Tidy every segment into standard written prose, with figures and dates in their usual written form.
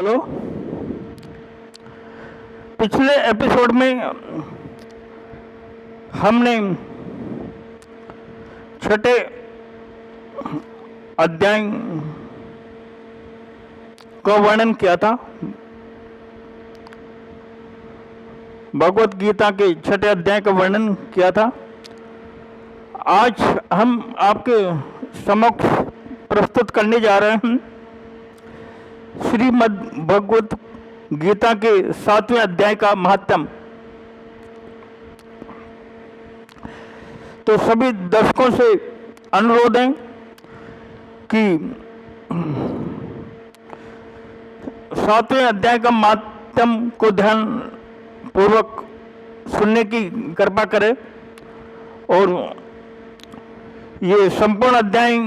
Hello. पिछले episode में हमने छठे अध्याय का वर्णन किया था। भगवत गीता के छठे अध्याय का वर्णन किया था। आज हम आपके समक्ष प्रस्तुत करने जा रहे हैं श्रीमद् भगवत गीता के 7वें अध्याय का महात्म। तो सभी दर्शकों से अनुरोध है कि 7वें अध्याय का महात्म को ध्यान पूर्वक सुनने की कृपा करें और ये संपूर्ण अध्याय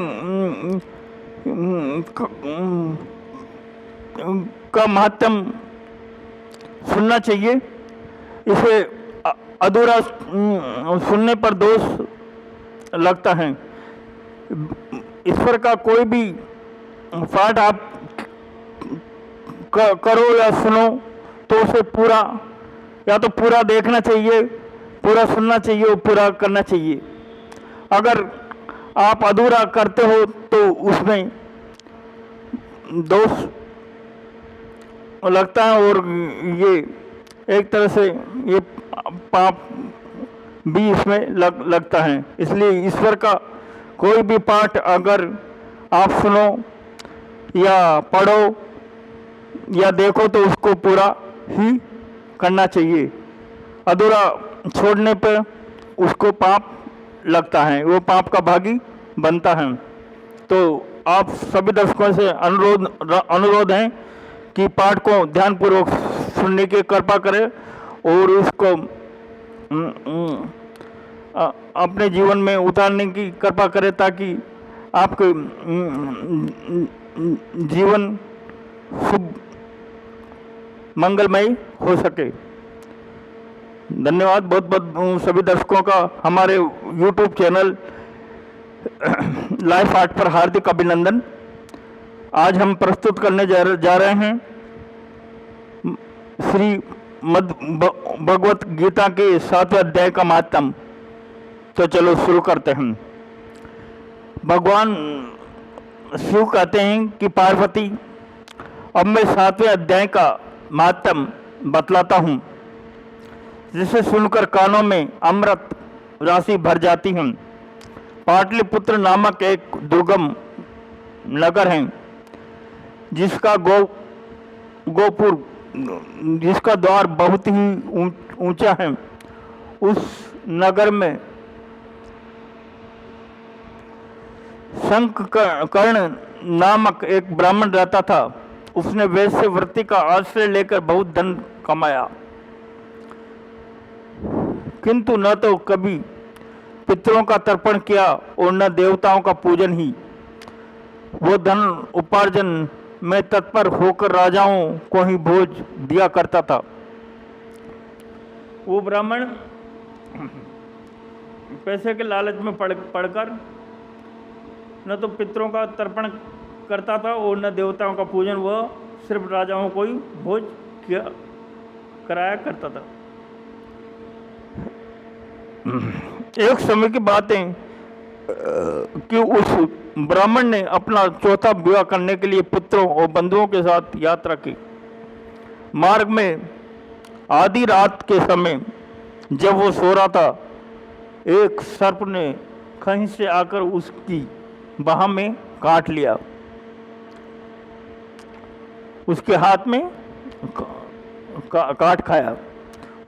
का महात्म सुनना चाहिए। इसे अधूरा सुनने पर दोष लगता है। ईश्वर का कोई भी पाठ आप करो या सुनो तो उसे पूरा या तो पूरा देखना चाहिए, पूरा सुनना चाहिए और पूरा करना चाहिए। अगर आप अधूरा करते हो तो उसमें दोष लगता है और ये एक तरह से ये पाप भी इसमें लगता है। इसलिए ईश्वर का कोई भी पाठ अगर आप सुनो या पढ़ो या देखो तो उसको पूरा ही करना चाहिए। अधूरा छोड़ने पर उसको पाप लगता है, वो पाप का भागी बनता है। तो आप सभी दर्शकों से अनुरोध है कि पाठ को ध्यानपूर्वक सुनने की कृपा करें और उसको अपने जीवन में उतारने की कृपा करें ताकि आपके जीवन शुभ मंगलमय हो सके। धन्यवाद। बहुत बहुत सभी दर्शकों का हमारे YouTube चैनल लाइफ आर्ट पर हार्दिक अभिनंदन। आज हम प्रस्तुत करने जा रहे हैं श्रीमद् भगवत गीता के 7वें अध्याय का महात्म। तो चलो शुरू करते हैं। भगवान शिव कहते हैं कि पार्वती, अब मैं 7वें अध्याय का महात्म बतलाता हूँ, जिसे सुनकर कानों में अमृत राशि भर जाती है। पाटलिपुत्र नामक एक दुर्गम नगर है जिसका गोपुर जिसका द्वार बहुत ही ऊंचा है। उस नगर में शंखकर्ण नामक एक ब्राह्मण रहता था। उसने वैश्य वृत्ति का आश्रय लेकर बहुत धन कमाया, किंतु न तो कभी पितरों का तर्पण किया और न देवताओं का पूजन ही। वो धन उपार्जन में तत्पर होकर राजाओं को ही भोज दिया करता था। वो ब्राह्मण पैसे के लालच में पड़कर न तो पितरों का तर्पण करता था और न देवताओं का पूजन, वह सिर्फ राजाओं को ही भोज कराया करता था। एक समय की बात है कि उस ब्राह्मण ने अपना चौथा विवाह करने के लिए पुत्रों और बंधुओं के साथ यात्रा की। मार्ग में आधी रात के समय जब वो सो रहा था, एक सर्प ने कहीं से आकर उसकी बाह में काट लिया। उसके हाथ में काट खाया।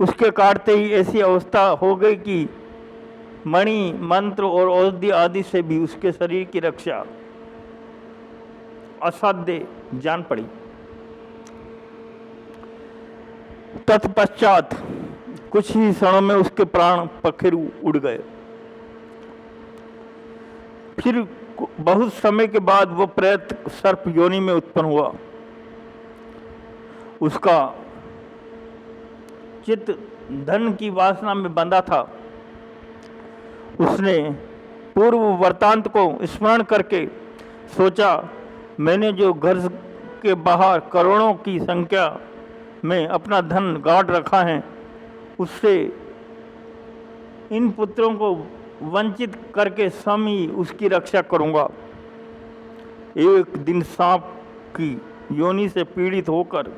उसके काटते ही ऐसी अवस्था हो गई कि मणि, मंत्र और औषधि आदि से भी उसके शरीर की रक्षा असाध्य जान पड़ी। तत्पश्चात कुछ ही क्षणों में उसके प्राण पखेर उड़ गए। फिर बहुत समय के बाद वो प्रेत सर्प योनि में उत्पन्न हुआ। उसका चित्त धन की वासना में बंधा था। उसने पूर्व वृत्तांत को स्मरण करके सोचा, मैंने जो घर के बाहर करोड़ों की संख्या में अपना धन गाड़ रखा है, उससे इन पुत्रों को वंचित करके स्वयं ही उसकी रक्षा करूंगा। एक दिन सांप की योनि से पीड़ित होकर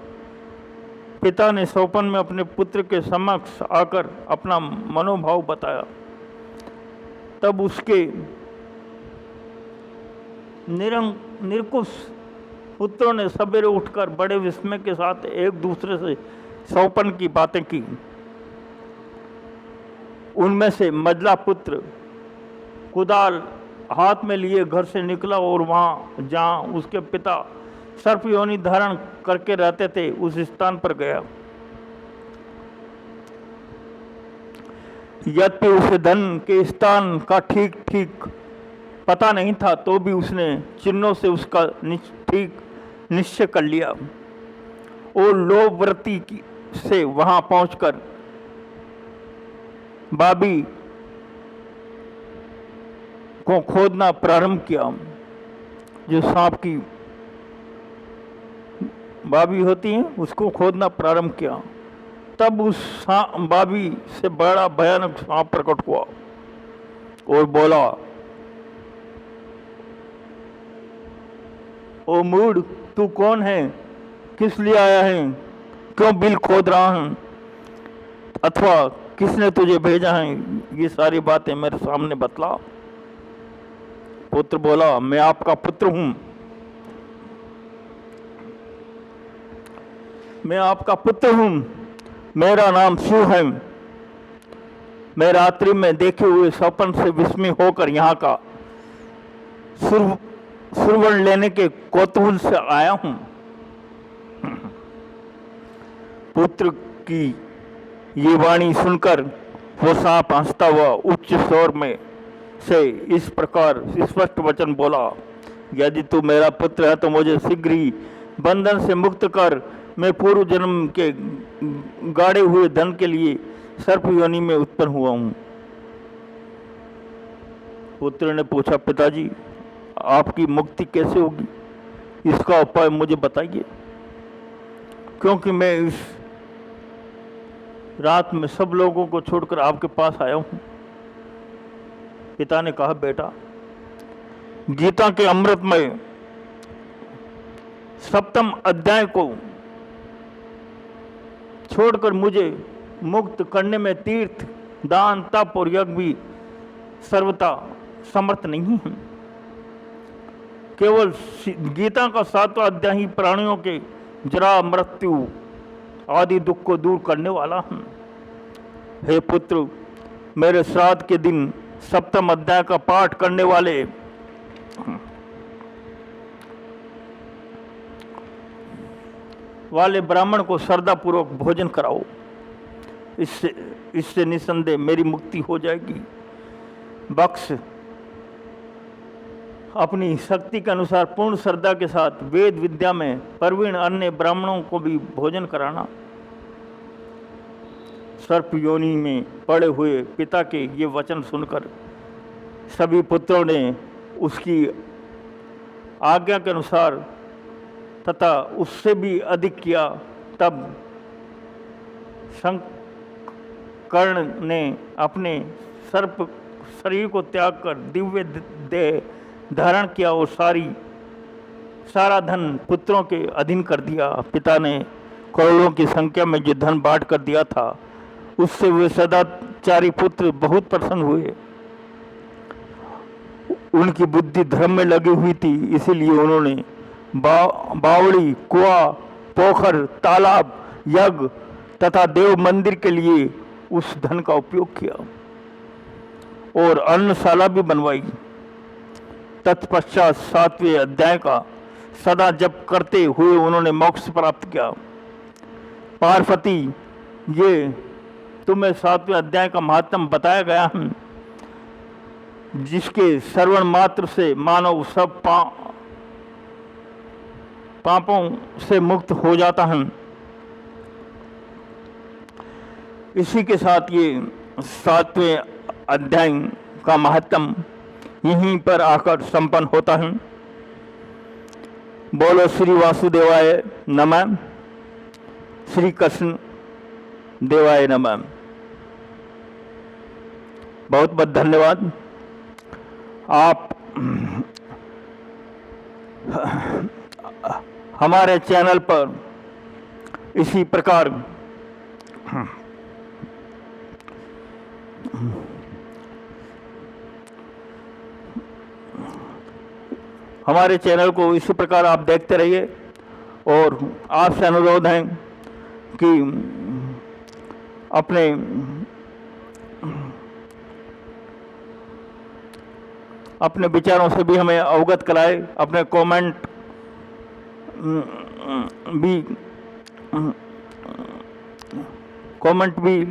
पिता ने स्वप्न में अपने पुत्र के समक्ष आकर अपना मनोभाव बताया। तब उसके निरंकुश पुत्रों ने सवेरे उठकर बड़े विस्मय के साथ एक दूसरे से स्वप्न की बातें की। उनमें से मझला पुत्र कुदाल हाथ में लिए घर से निकला और वहां जहां उसके पिता सर्प योनि धारण करके रहते थे उस स्थान पर गया। यद्यपि उसे धन के स्थान का ठीक ठीक पता नहीं था, तो भी उसने चिन्हों से उसका ठीक निश्चय कर लिया और लोभवृत्ति से वहां पहुंचकर बाबी को खोदना प्रारंभ किया। जो सांप की बाबी होती है उसको खोदना प्रारंभ किया। तब उस बाबी से बड़ा भयानक सांप प्रकट हुआ और बोला, ओ मूढ़, तू कौन है? किस लिए आया है? क्यों बिल खोद रहा है? अथवा किसने तुझे भेजा है? ये सारी बातें मेरे सामने बतला। पुत्र बोला, मैं आपका पुत्र हूं, मैं आपका पुत्र हूं, मेरा नाम शिव है। मैं रात्रि में देखे हुए स्वप्न से विस्मित होकर यहाँ का सुरवर्ण लेने के कौतूहल से आया हूं। पुत्र की ये वाणी सुनकर वो सांप हंसता हुआ उच्च स्वर में से इस प्रकार स्पष्ट वचन बोला, यदि तू मेरा पुत्र है तो मुझे शीघ्र ही बंधन से मुक्त कर। मैं पूर्व जन्म के गाड़े हुए धन के लिए सर्प योनि में उत्पन्न हुआ हूं। पुत्र ने पूछा, पिताजी, आपकी मुक्ति कैसे होगी? इसका उपाय मुझे बताइए, क्योंकि मैं इस रात में सब लोगों को छोड़कर आपके पास आया हूं। पिता ने कहा, बेटा, गीता के अमृतमय 7वें अध्याय को छोड़कर मुझे मुक्त करने में तीर्थ, दान, तप और यज्ञ भी सर्वथा समर्थ नहीं है। केवल गीता का 7वां अध्याय ही प्राणियों के जरा, मृत्यु आदि दुख को दूर करने वाला है। हे पुत्र, मेरे श्राद्ध के दिन 7वें अध्याय का पाठ करने वाले ब्राह्मण को श्रद्धापूर्वक भोजन कराओ। इससे निसंदेह मेरी मुक्ति हो जाएगी। बख्श अपनी शक्ति के अनुसार पूर्ण श्रद्धा के साथ वेद विद्या में प्रवीण अन्य ब्राह्मणों को भी भोजन कराना। सर्प योनि में पड़े हुए पिता के ये वचन सुनकर सभी पुत्रों ने उसकी आज्ञा के अनुसार तथा उससे भी अधिक किया। तब शंकर्ण ने अपने सर्प शरीर को त्याग कर दिव्य देह धारण किया और सारा धन पुत्रों के अधीन कर दिया। पिता ने करोड़ों की संख्या में जो धन बांट कर दिया था, उससे वे सदाचारी पुत्र बहुत प्रसन्न हुए। उनकी बुद्धि धर्म में लगी हुई थी, इसीलिए उन्होंने बावड़ी, कुआं, पोखर, तालाब, यज्ञ तथा देव मंदिर के लिए उस धन का उपयोग किया और अन्नशाला भी बनवाई। तत्पश्चात 7वें अध्याय का सदा जप करते हुए उन्होंने मोक्ष प्राप्त किया। पार्वती, ये तुम्हें 7वें अध्याय का महात्म बताया गया है, जिसके श्रवण मात्र से मानव सब पापों से मुक्त हो जाता है। इसी के साथ ये 7वें अध्याय का महात्म यहीं पर आकर संपन्न होता है। बोलो श्री वासुदेवाय नमः, श्री कृष्ण देवाय नमः। बहुत बहुत धन्यवाद। आप हमारे चैनल पर इसी प्रकार हमारे चैनल को इसी प्रकार आप देखते रहिए और आपसे अनुरोध है कि अपने विचारों से भी हमें अवगत कराए, अपने कमेंट भी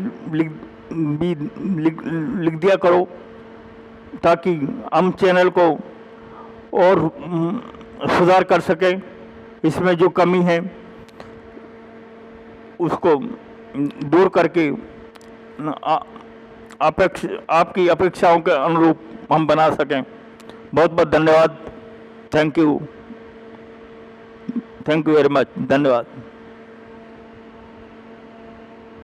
लिख दिया करो, ताकि हम चैनल को और सुधार कर सकें। इसमें जो कमी है उसको दूर करके आपकी अपेक्षाओं के अनुरूप हम बना सकें। बहुत बहुत धन्यवाद। Thank you very much. धन्यवाद।